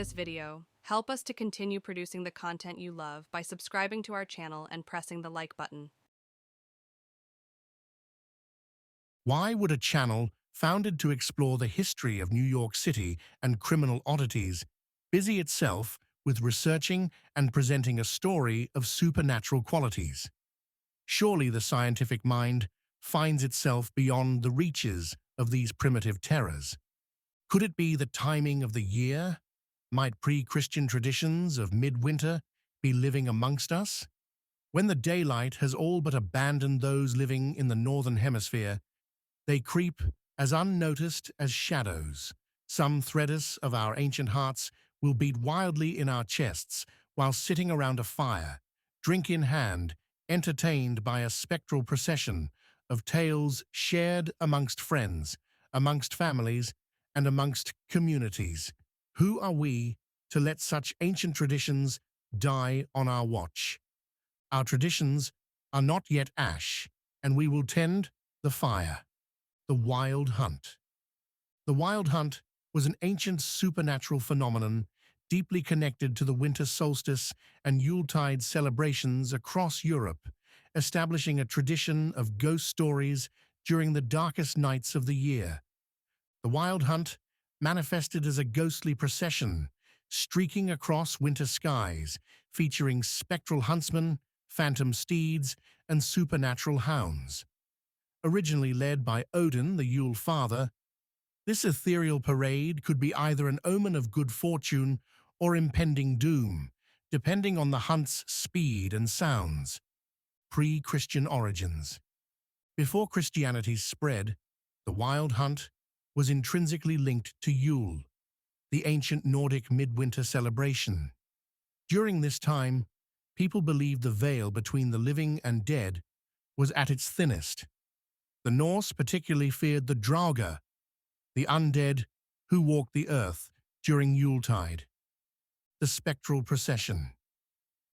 this video, help us to continue producing the content you love by subscribing to our channel and pressing the like button. Why would a channel founded to explore the history of New York City and criminal oddities busy itself with researching and presenting a story of supernatural qualities? Surely the scientific mind finds itself beyond the reaches of these primitive terrors. Could it be the timing of the year? Might pre-Christian traditions of midwinter be living amongst us? When the daylight has all but abandoned those living in the northern hemisphere, they creep as unnoticed as shadows. Some threaders of our ancient hearts will beat wildly in our chests while sitting around a fire, drink in hand, entertained by a spectral procession of tales shared amongst friends, amongst families, and amongst communities. Who are we to let such ancient traditions die on our watch? Our traditions are not yet ash, and we will tend the fire. The Wild Hunt. The Wild Hunt was an ancient supernatural phenomenon deeply connected to the winter solstice and Yuletide celebrations across Europe, establishing a tradition of ghost stories during the darkest nights of the year. The Wild Hunt manifested as a ghostly procession, streaking across winter skies, featuring spectral huntsmen, phantom steeds, and supernatural hounds. Originally led by Odin, the Yule Father, this ethereal parade could be either an omen of good fortune or impending doom, depending on the hunt's speed and sounds. Pre-Christian origins. Before Christianity's spread, the Wild Hunt was intrinsically linked to Yule, the ancient Nordic midwinter celebration. During this time, people believed the veil between the living and dead was at its thinnest. The Norse particularly feared the Draugr, the undead who walked the earth during Yuletide. The spectral procession.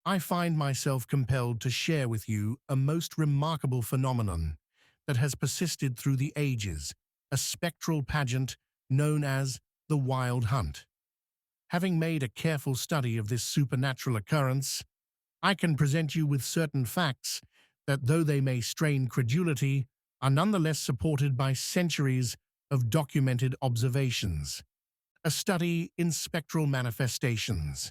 I find myself compelled to share with you a most remarkable phenomenon that has persisted through the ages, a spectral pageant known as the Wild Hunt. Having made a careful study of this supernatural occurrence, I can present you with certain facts that, though they may strain credulity, are nonetheless supported by centuries of documented observations. A study in spectral manifestations.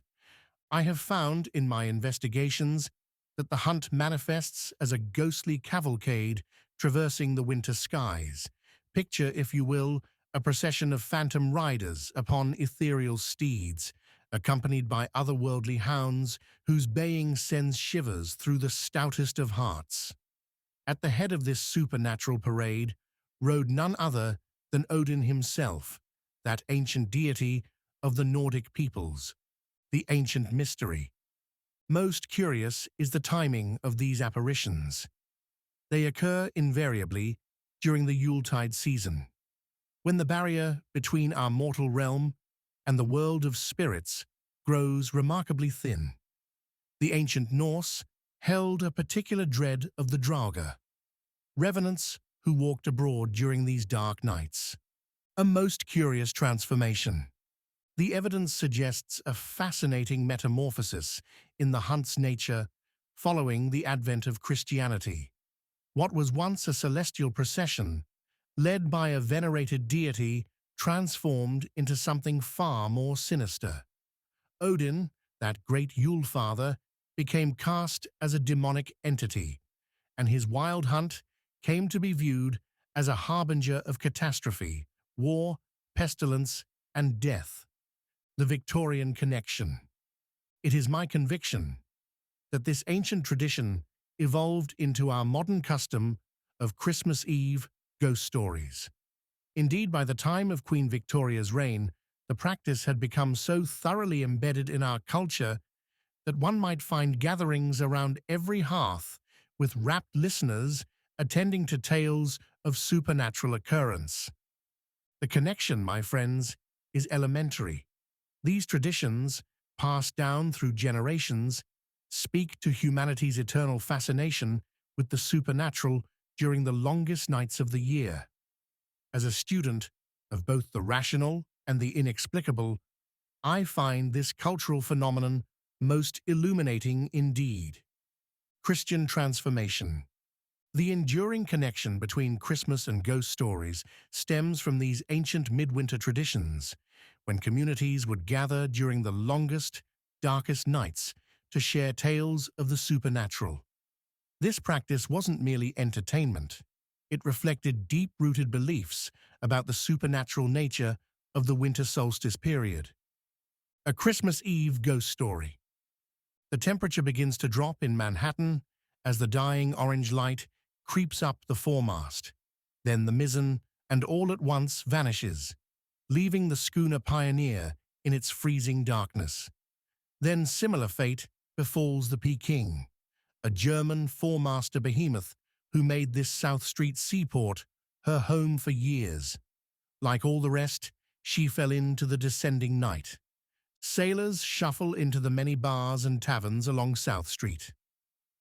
I have found in my investigations that the hunt manifests as a ghostly cavalcade traversing the winter skies. Picture, if you will, a procession of phantom riders upon ethereal steeds, accompanied by otherworldly hounds whose baying sends shivers through the stoutest of hearts. At the head of this supernatural parade rode none other than Odin himself, that ancient deity of the Nordic peoples, the ancient mystery. Most curious is the timing of these apparitions. They occur invariably during the Yuletide season, when the barrier between our mortal realm and the world of spirits grows remarkably thin. The ancient Norse held a particular dread of the Draugr, revenants who walked abroad during these dark nights. A most curious transformation. The evidence suggests a fascinating metamorphosis in the hunt's nature following the advent of Christianity. What was once a celestial procession, led by a venerated deity, transformed into something far more sinister. Odin, that great Yule Father, became cast as a demonic entity, and his wild hunt came to be viewed as a harbinger of catastrophe, war, pestilence, and death. The Victorian connection. It is my conviction that this ancient tradition evolved into our modern custom of Christmas Eve ghost stories. Indeed, by the time of Queen Victoria's reign, the practice had become so thoroughly embedded in our culture that one might find gatherings around every hearth with rapt listeners attending to tales of supernatural occurrence. The connection, my friends, is elementary. These traditions, passed down through generations, speak to humanity's eternal fascination with the supernatural during the longest nights of the year. As a student of both the rational and the inexplicable, I find this cultural phenomenon most illuminating indeed. Christian transformation. The enduring connection between Christmas and ghost stories stems from these ancient midwinter traditions, when communities would gather during the longest, darkest nights to share tales of the supernatural. This practice wasn't merely entertainment. It reflected deep-rooted beliefs about the supernatural nature of the winter solstice period. A Christmas Eve ghost story. The temperature begins to drop in Manhattan as the dying orange light creeps up the foremast. Then the mizzen, and all at once vanishes, leaving the schooner Pioneer in its freezing darkness. Then similar fate befalls the Peking, a German four-master behemoth who made this South Street seaport her home for years. Like all the rest, she fell into the descending night. Sailors shuffle into the many bars and taverns along South Street.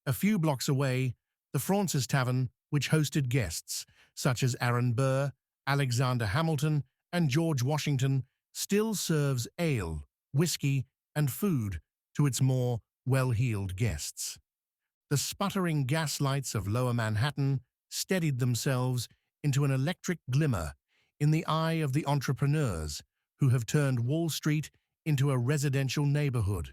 A few blocks away, the Francis Tavern, which hosted guests such as Aaron Burr, Alexander Hamilton, and George Washington, still serves ale, whiskey, and food to its more well-heeled guests. The sputtering gaslights of Lower Manhattan steadied themselves into an electric glimmer in the eye of the entrepreneurs who have turned Wall Street into a residential neighborhood,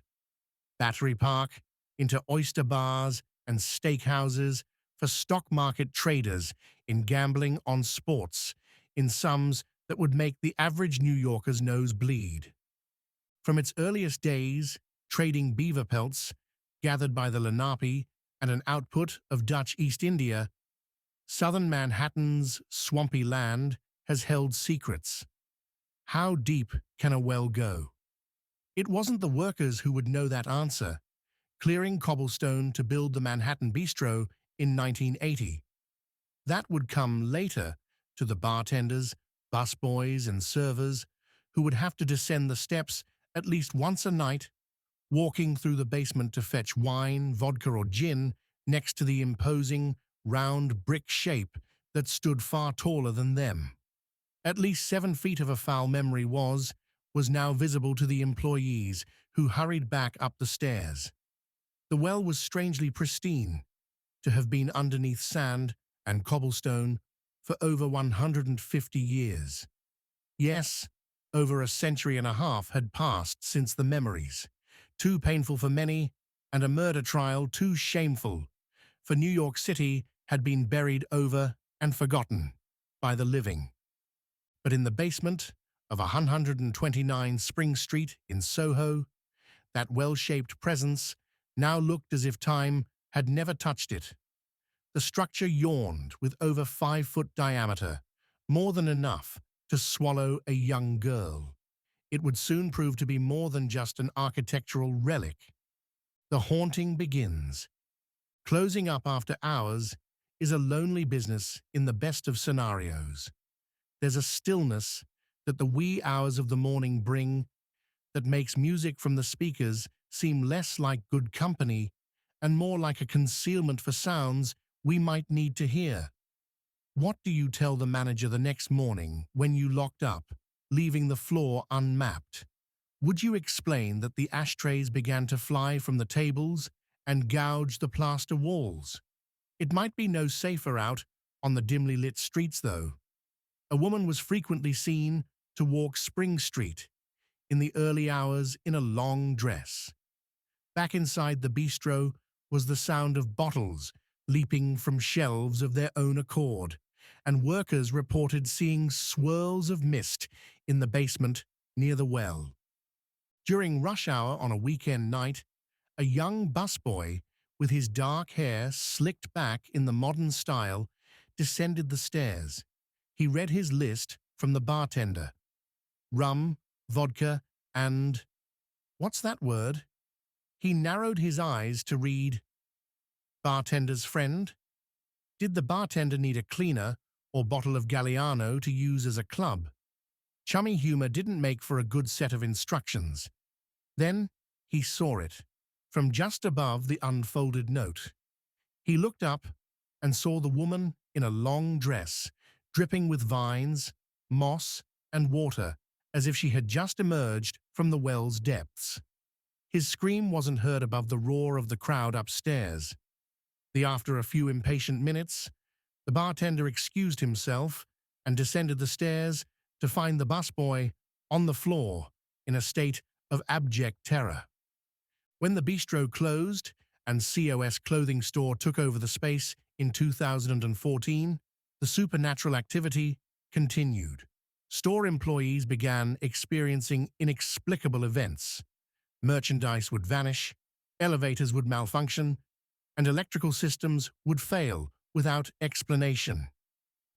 Battery Park into oyster bars and steakhouses for stock market traders in gambling on sports in sums that would make the average New Yorker's nose bleed. From its earliest days, trading beaver pelts gathered by the Lenape and an output of Dutch East India, southern Manhattan's swampy land has held secrets. How deep can a well go? It wasn't the workers who would know that answer, clearing cobblestone to build the Manhattan Bistro in 1980. That would come later to the bartenders, busboys, and servers who would have to descend the steps at least once a night, walking through the basement to fetch wine, vodka, or gin next to the imposing, round brick shape that stood far taller than them. At least 7 feet of a foul memory was now visible to the employees who hurried back up the stairs. The well was strangely pristine, to have been underneath sand and cobblestone for over 150 years. Yes, over a century and a half had passed since the memories, too painful for many, and a murder trial too shameful, for New York City had been buried over and forgotten by the living. But in the basement of 129 Spring Street in Soho, that well-shaped presence now looked as if time had never touched it. The structure yawned with over 5-foot diameter, more than enough to swallow a young girl. It would soon prove to be more than just an architectural relic. The haunting begins. Closing up after hours is a lonely business in the best of scenarios. There's a stillness that the wee hours of the morning bring that makes music from the speakers seem less like good company and more like a concealment for sounds we might need to hear. What do you tell the manager the next morning when you locked up, leaving the floor unmapped? Would you explain that the ashtrays began to fly from the tables and gouge the plaster walls? It might be no safer out on the dimly lit streets, though. A woman was frequently seen to walk Spring Street in the early hours in a long dress. Back inside the bistro was the sound of bottles leaping from shelves of their own accord, and workers reported seeing swirls of mist in the basement near the well. During rush hour on a weekend night, a young busboy with his dark hair slicked back in the modern style descended the stairs. He read his list from the bartender. Rum, vodka, and… what's that word? He narrowed his eyes to read, bartender's friend. Did the bartender need a cleaner or bottle of Galliano to use as a club? Chummy humor didn't make for a good set of instructions. Then he saw it, from just above the unfolded note. He looked up and saw the woman in a long dress, dripping with vines, moss, and water, as if she had just emerged from the well's depths. His scream wasn't heard above the roar of the crowd upstairs. After a few impatient minutes, the bartender excused himself and descended the stairs to find the busboy on the floor in a state of abject terror. When the bistro closed and COS clothing store took over the space in 2014, the supernatural activity continued. Store employees began experiencing inexplicable events. Merchandise would vanish, elevators would malfunction, and electrical systems would fail without explanation.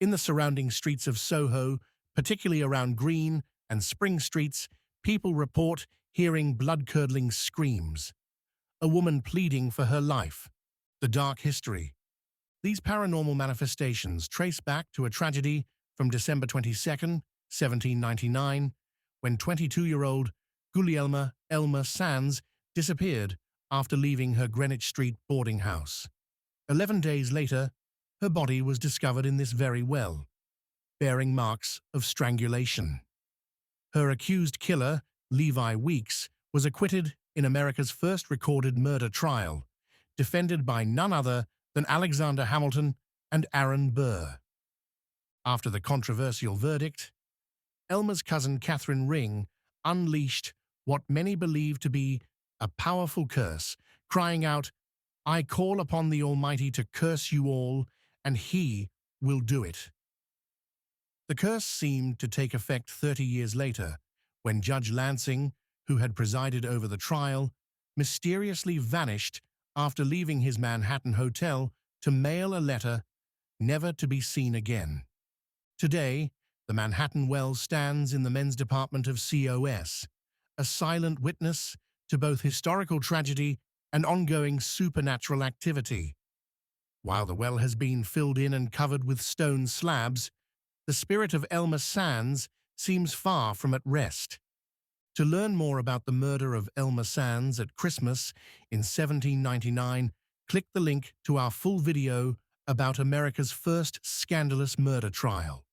In the surrounding streets of Soho, particularly around Green and Spring Streets, people report hearing blood-curdling screams. A woman pleading for her life. The dark history. These paranormal manifestations trace back to a tragedy from December 22nd, 1799, when 22-year-old Gulielma Elma Sands disappeared after leaving her Greenwich Street boarding house. 11 days later, her body was discovered in this very well, bearing marks of strangulation. Her accused killer, Levi Weeks, was acquitted in America's first recorded murder trial, defended by none other than Alexander Hamilton and Aaron Burr. After the controversial verdict, Elma's cousin Catherine Ring unleashed what many believe to be a powerful curse, crying out, "I call upon the Almighty to curse you all, and He will do it." The curse seemed to take effect 30 years later, when Judge Lansing, who had presided over the trial, mysteriously vanished after leaving his Manhattan hotel to mail a letter never to be seen again. Today, the Manhattan Well stands in the men's department of COS, a silent witness to both historical tragedy and ongoing supernatural activity. While the well has been filled in and covered with stone slabs, the spirit of Elma Sands seems far from at rest. To learn more about the murder of Elma Sands at Christmas in 1799, click the link to our full video about America's first scandalous murder trial.